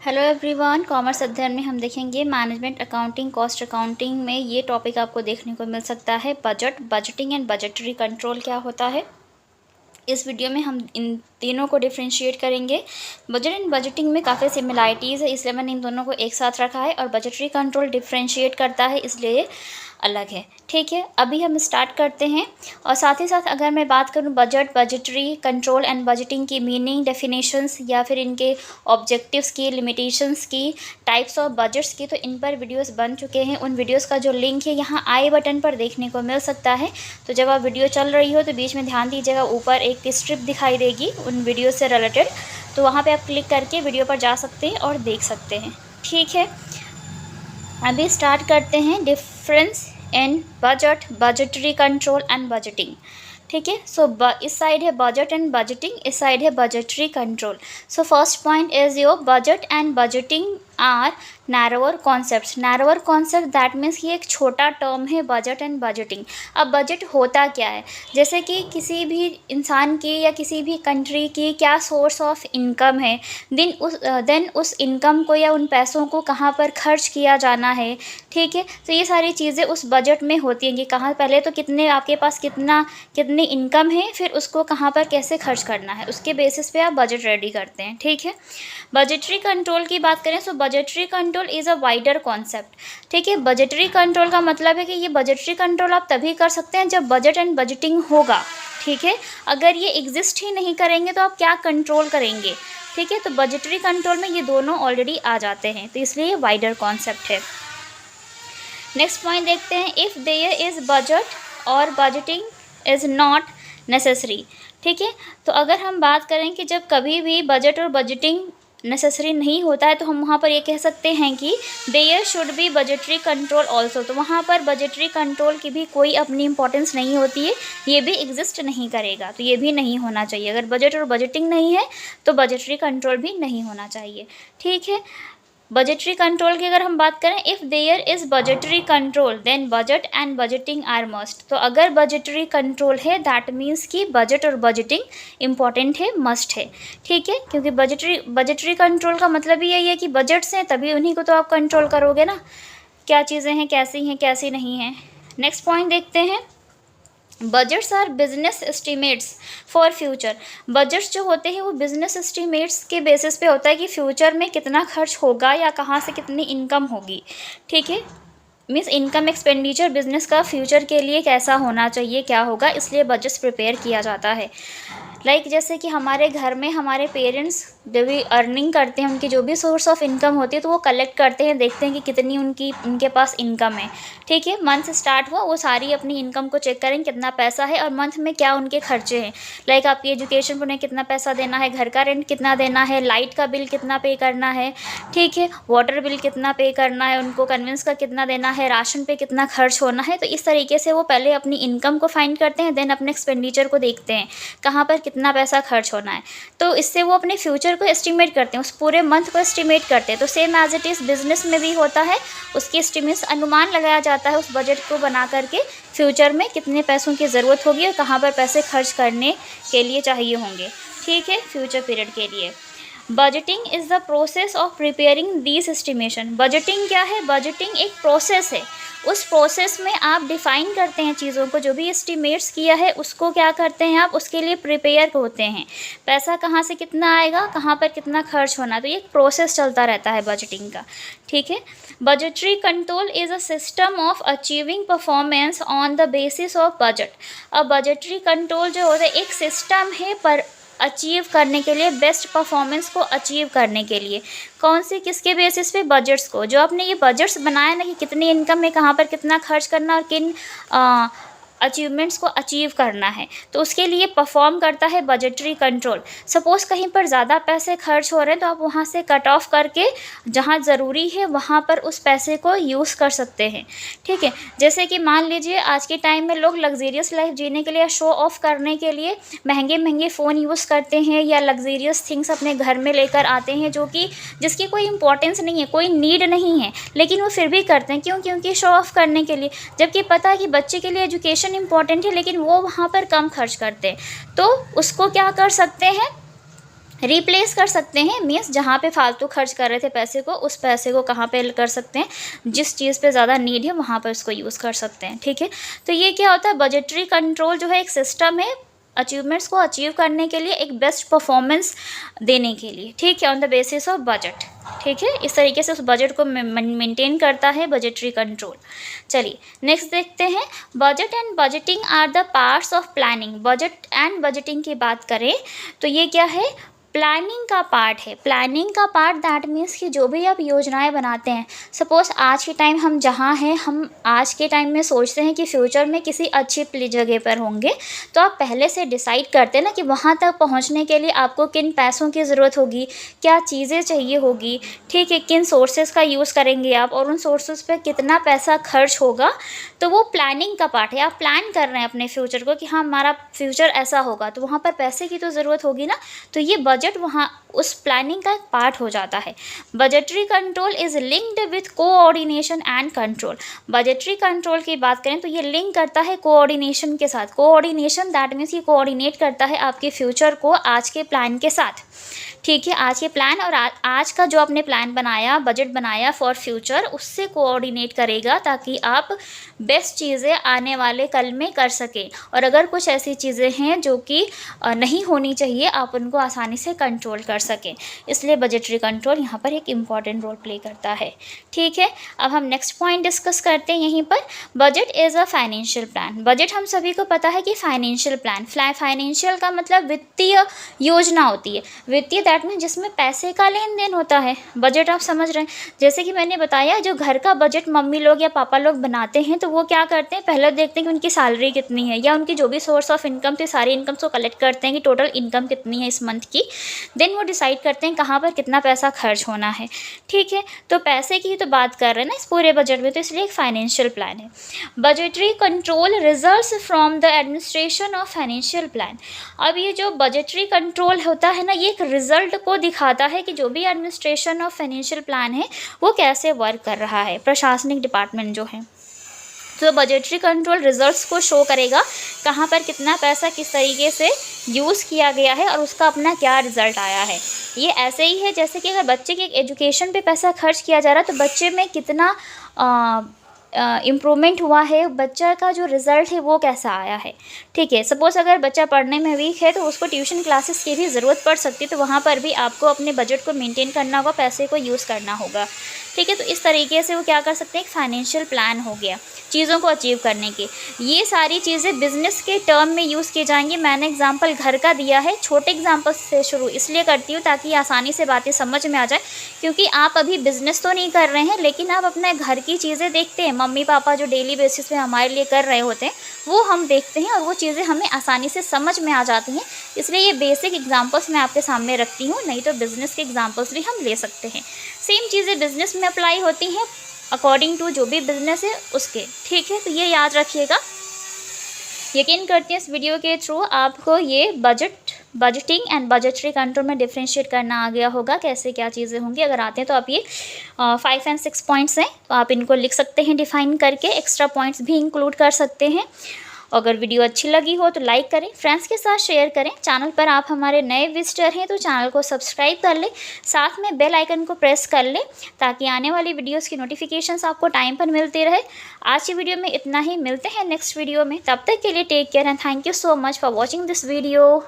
Hello everyone, commerce अध्ययन में हम देखेंगे मैनेजमेंट अकाउंटिंग, कॉस्ट अकाउंटिंग में ये टॉपिक आपको देखने को मिल सकता है। बजटिंग एंड बजटरी कंट्रोल क्या होता है। इस वीडियो में हम इन तीनों को डिफ्रेंशिएट करेंगे। बजट एंड बजटिंग में काफ़ी सिमिलरिटीज़ है, इसलिए मैंने इन दोनों को एक साथ रखा है, और बजटरी कंट्रोल डिफ्रेंशिएट करता है, इसलिए अलग है। ठीक है, अभी हम स्टार्ट करते हैं। और साथ ही साथ अगर मैं बात करूं budget, budgetary control and budgeting की मीनिंग, डेफिनेशंस या फिर इनके ऑब्जेक्टिव्स की, लिमिटेशंस की, टाइप्स ऑफ बजट्स की, तो इन पर वीडियोस बन चुके हैं। उन वीडियोस का जो लिंक है यहाँ आई बटन पर देखने को मिल सकता है। तो जब आप वीडियो चल रही हो तो बीच में ध्यान दीजिएगा, ऊपर एक स्ट्रिप दिखाई देगी उन वीडियो से रिलेटेड, तो वहाँ पर आप क्लिक करके वीडियो पर जा सकते हैं और देख सकते हैं। ठीक है, अभी स्टार्ट करते हैं difference in budget, budgetary control and budgeting. ठीक है, सो इस साइड है बजट एंड बजटिंग, इस साइड है budgetary control. So first point is your budget and budgeting are narrower concepts. Narrower concept that means ये एक छोटा टर्म है बजट एंड बजटिंग। अब बजट होता क्या है, जैसे कि किसी भी इंसान की या किसी भी कंट्री की क्या सोर्स ऑफ इनकम है, देन उस इनकम को या उन पैसों को कहाँ पर खर्च किया जाना है। ठीक है, तो ये सारी चीज़ें उस बजट में होती हैं कि कहाँ पहले तो कितने आपके पास कितनी इनकम है, फिर उसको कहाँ पर कैसे खर्च करना है, उसके बेसिस पे आप बजट रेडी करते हैं। ठीक है, बजटरी कंट्रोल की बात करें तो budgetary control is a wider concept. ठीक है, बजटरी कंट्रोल का मतलब है कि ये बजटरी कंट्रोल आप तभी कर सकते हैं जब बजट एंड बजटिंग होगा। ठीक है, अगर ये एग्जिस्ट ही नहीं करेंगे तो आप क्या कंट्रोल करेंगे। ठीक है, तो बजटरी कंट्रोल में ये दोनों ऑलरेडी आ जाते हैं, तो इसलिए ये वाइडर कॉन्सेप्ट है। नेक्स्ट पॉइंट देखते हैं, इफ़ देयर इज़ बजट और बजटिंग इज़ नॉट नेसेसरी। ठीक है, तो अगर हम बात करें कि जब कभी भी बजट और बजटिंग नेसेसरी नहीं होता है, तो हम वहाँ पर ये कह सकते हैं कि there should be budgetary control also. तो वहाँ पर बजटरी कंट्रोल की भी कोई अपनी इंपॉर्टेंस नहीं होती है, ये भी एग्जिस्ट नहीं करेगा, तो ये भी नहीं होना चाहिए। अगर बजट और बजटिंग नहीं है तो बजटरी कंट्रोल भी नहीं होना चाहिए। ठीक है, बजटरी कंट्रोल की अगर हम बात करें, if there is budgetary control then budget and budgeting are must. तो अगर बजटरी कंट्रोल है दैट मीन्स कि बजट और बजटिंग इम्पॉर्टेंट है, मस्ट है। ठीक है, क्योंकि बजटरी कंट्रोल का मतलब ही यही है कि बजट्स हैं तभी उन्हीं को तो आप कंट्रोल करोगे ना, क्या चीज़ें हैं, कैसी नहीं हैं। नेक्स्ट पॉइंट देखते हैं, budgets are business estimates for future. Budgets जो होते हैं वो बिजनेस एस्टिमेट्स के बेसिस पे होता है कि फ्यूचर में कितना खर्च होगा या कहाँ से कितनी इनकम होगी। ठीक है, मीन्स इनकम एक्सपेंडिचर बिजनेस का फ्यूचर के लिए कैसा होना चाहिए, क्या होगा, इसलिए बजट्स प्रिपेयर किया जाता है। जैसे कि हमारे घर में हमारे पेरेंट्स जो भी अर्निंग करते हैं, उनकी जो भी सोर्स ऑफ इनकम होती है, तो वो कलेक्ट करते हैं, देखते हैं कि कितनी उनके पास इनकम है। ठीक है, मंथ स्टार्ट हुआ, वो सारी अपनी इनकम को चेक करें कितना पैसा है और मंथ में क्या उनके खर्चे हैं। आपकी एजुकेशन को उन्हें कितना पैसा देना है, घर का रेंट कितना देना है, लाइट का बिल कितना पे करना है। ठीक है, वाटर बिल कितना पे करना है, उनको कन्वेंस का कितना देना है, राशन पे कितना खर्च होना है। तो इस तरीके से वो पहले अपनी इनकम को फाइंड करते हैं, देन अपने एक्सपेंडिचर को देखते हैं कहाँ पर कितना पैसा खर्च होना है। तो इससे वो अपने फ्यूचर को एस्टिमेट करते हैं, उस पूरे मंथ को एस्टिमेट करते हैं। तो same as it is business में भी होता है, उसकी एस्टिमेट अनुमान लगाया जाता है उस बजट को बना करके, फ्यूचर में कितने पैसों की ज़रूरत होगी और कहाँ पर पैसे खर्च करने के लिए चाहिए होंगे। ठीक है, फ्यूचर पीरियड के लिए। Budgeting is the process of preparing these estimation. Budgeting क्या है, बजटिंग एक प्रोसेस है, उस प्रोसेस में आप डिफ़ाइन करते हैं चीज़ों को, जो भी एस्टिमेट्स किया है उसको क्या करते हैं आप, उसके लिए प्रिपेयर होते हैं। पैसा कहाँ से कितना आएगा, कहाँ पर कितना खर्च होना, तो ये एक प्रोसेस चलता रहता है बजटिंग का। ठीक है, budgetary control is a system of achieving performance on the basis of budget. अब बजटरी कंट्रोल जो होता है एक सिस्टम है पर अचीव करने के लिए, बेस्ट परफॉर्मेंस को अचीव करने के लिए। कौन से, किसके बेसिस पे, बजट्स को। जो आपने ये बजट्स बनाया ना कि कितनी इनकम है, कहाँ पर कितना खर्च करना और किन अचीवमेंट्स को अचीव करना है, तो उसके लिए परफॉर्म करता है बजटरी कंट्रोल। सपोज़ कहीं पर ज़्यादा पैसे खर्च हो रहे हैं तो आप वहाँ से कट ऑफ करके जहाँ ज़रूरी है वहाँ पर उस पैसे को यूज़ कर सकते हैं। ठीक है, जैसे कि मान लीजिए आज के टाइम में लोग लग्जीरियस लाइफ जीने के लिए, शो ऑफ करने के लिए महंगे महंगे फ़ोन यूज़ करते हैं या लग्जीरियस थिंग्स अपने घर में लेकर आते हैं, जो कि जिसकी कोई इंपॉर्टेंस नहीं है, कोई नीड नहीं है, लेकिन वो फिर भी करते हैं। क्यों? क्योंकि शो ऑफ करने के लिए, जबकि पता है कि बच्चे के लिए एजुकेशन इम्पॉर्टेंट है, लेकिन वो वहाँ पर कम खर्च करते हैं। तो उसको क्या कर सकते हैं, रिप्लेस कर सकते हैं, मीन्स जहाँ पे फालतू खर्च कर रहे थे पैसे को, उस पैसे को कहाँ पे कर सकते हैं, जिस चीज़ पे ज़्यादा नीड है वहाँ पर उसको यूज़ कर सकते हैं। ठीक है, तो ये क्या होता है, बजटरी कंट्रोल जो है एक सिस्टम है अचीवमेंट्स को अचीव करने के लिए, एक बेस्ट परफॉर्मेंस देने के लिए। ठीक है, on the basis of budget. ठीक है, इस तरीके से उस बजट को मेंटेन करता है बजटरी कंट्रोल। चलिए नेक्स्ट देखते हैं, budget and budgeting are the parts of planning. Budget and budgeting की बात करें तो ये क्या है, प्लानिंग का पार्ट है। प्लानिंग का पार्ट दैट मीन्स कि जो भी आप योजनाएं बनाते हैं, सपोज आज के टाइम हम जहाँ हैं, हम आज के टाइम में सोचते हैं कि फ्यूचर में किसी अच्छी जगह पर होंगे, तो आप पहले से डिसाइड करते हैं ना कि वहाँ तक पहुँचने के लिए आपको किन पैसों की ज़रूरत होगी, क्या चीज़ें चाहिए होगी। ठीक है, किन सोर्सेज का यूज़ करेंगे आप, और उन सोर्सेज पे कितना पैसा खर्च होगा, तो वो प्लानिंग का पार्ट है। आप प्लान कर रहे हैं अपने फ्यूचर को कि हाँ हमारा फ्यूचर ऐसा होगा, तो वहाँ पर पैसे की तो ज़रूरत होगी ना, तो ये बजट वहाँ उस प्लानिंग का एक पार्ट हो जाता है। Budgetary control is linked with coordination and control. Budgetary control की बात करें तो ये लिंक करता है कोऑर्डिनेशन के साथ। कोऑर्डिनेशन दैट मीन्स ये कोऑर्डिनेट करता है आपके फ्यूचर को आज के प्लान के साथ। ठीक है, आज के प्लान और आज का जो आपने प्लान बनाया, बजट बनाया फॉर फ्यूचर, उससे कोऑर्डिनेट करेगा ताकि आप बेस्ट चीज़ें आने वाले कल में कर सकें। और अगर कुछ ऐसी चीज़ें हैं जो कि नहीं होनी चाहिए, आप उनको आसानी से कंट्रोल कर सकें। इसलिए बजटरी कंट्रोल यहाँ पर एक इम्पॉर्टेंट रोल प्ले करता है। ठीक है, अब हम नेक्स्ट पॉइंट डिस्कस करते हैं यहीं पर। Budget is a financial plan. Budget हम सभी को पता है कि फाइनेंशियल प्लान, फाइनेंशियल का मतलब वित्तीय योजना होती है। वित्तीय दैट मीन जिसमें पैसे का लेन देन होता है। बजट आप समझ रहे हैं, जैसे कि मैंने बताया जो घर का बजट मम्मी लोग या पापा लोग बनाते हैं, तो वो क्या करते हैं, पहले देखते हैं कि उनकी सैलरी कितनी है या उनकी जो भी सोर्स ऑफ इनकम थी, सारी इनकम्स को कलेक्ट करते हैं कि टोटल इनकम कितनी है इस मंथ की। देन वो डिसाइड करते हैं कहाँ पर कितना पैसा खर्च होना है। ठीक है, तो पैसे की तो बात कर रहे हैं ना इस पूरे बजट में, तो इसलिए एक फाइनेंशियल प्लान है। Budgetary control results from the administration of financial plan. अब ये जो बजटरी कंट्रोल होता है ना, ये एक रिजल्ट को दिखाता है कि जो भी एडमिनिस्ट्रेशन ऑफ फाइनेंशियल प्लान है वो कैसे वर्क कर रहा है, प्रशासनिक डिपार्टमेंट जो है। तो बजटरी कंट्रोल रिजल्ट्स को शो करेगा कहाँ पर कितना पैसा किस तरीके से यूज़ किया गया है और उसका अपना क्या रिज़ल्ट आया है। ये ऐसे ही है जैसे कि अगर बच्चे के एजुकेशन पे पैसा खर्च किया जा रहा है, तो बच्चे में कितना इम्प्रूवमेंट हुआ है, बच्चा का जो रिज़ल्ट है वो कैसा आया है। ठीक है, सपोज़ अगर बच्चा पढ़ने में वीक है तो उसको ट्यूशन क्लासेस की भी ज़रूरत पड़ सकती है, तो वहाँ पर भी आपको अपने बजट को मेंटेन करना होगा, पैसे को यूज़ करना होगा। ठीक है, तो इस तरीके से वो क्या कर सकते हैं, एक फाइनेंशियल प्लान हो गया चीज़ों को अचीव करने के। ये सारी चीज़ें बिज़नेस के टर्म में यूज़ की जाएंगी। मैंने एग्जांपल घर का दिया है, छोटे एग्जांपल से शुरू इसलिए करती हूँ ताकि आसानी से बातें समझ में आ जाए, क्योंकि आप अभी बिज़नेस तो नहीं कर रहे हैं, लेकिन आप अपने घर की चीज़ें देखते हैं। मम्मी पापा जो डेली बेसिस पे हमारे लिए कर रहे होते हैं वो हम देखते हैं और वो चीज़ें हमें आसानी से समझ में आ जाती हैं। इसलिए ये बेसिक एग्जांपल्स मैं आपके सामने रखती हूँ, नहीं तो बिज़नेस के एग्जांपल्स भी हम ले सकते हैं। सेम चीज़ें बिज़नेस में अप्लाई होती हैं अकॉर्डिंग टू जो भी बिज़नेस है उसके। ठीक है, तो ये याद रखिएगा। यकीन करती हैं इस वीडियो के थ्रू आपको ये बजटिंग एंड बजटरी कंट्रोल में डिफ्रेंशिएट करना आ गया होगा, कैसे क्या चीज़ें होंगी। अगर आते हैं तो आप ये 5 और 6 पॉइंट्स हैं तो आप इनको लिख सकते हैं डिफ़ाइन करके, एक्स्ट्रा पॉइंट्स भी इंक्लूड कर सकते हैं। अगर वीडियो अच्छी लगी हो तो लाइक करें, फ्रेंड्स के साथ शेयर करें। चैनल पर आप हमारे नए विजिटर हैं तो चैनल को सब्सक्राइब कर लें, साथ में बेल आइकन को प्रेस कर लें ताकि आने वाली वीडियोस की नोटिफिकेशंस आपको टाइम पर मिलती रहे। आज की वीडियो में इतना ही, मिलते हैं नेक्स्ट वीडियो में। तब तक के लिए take care and thank you so much for watching this video.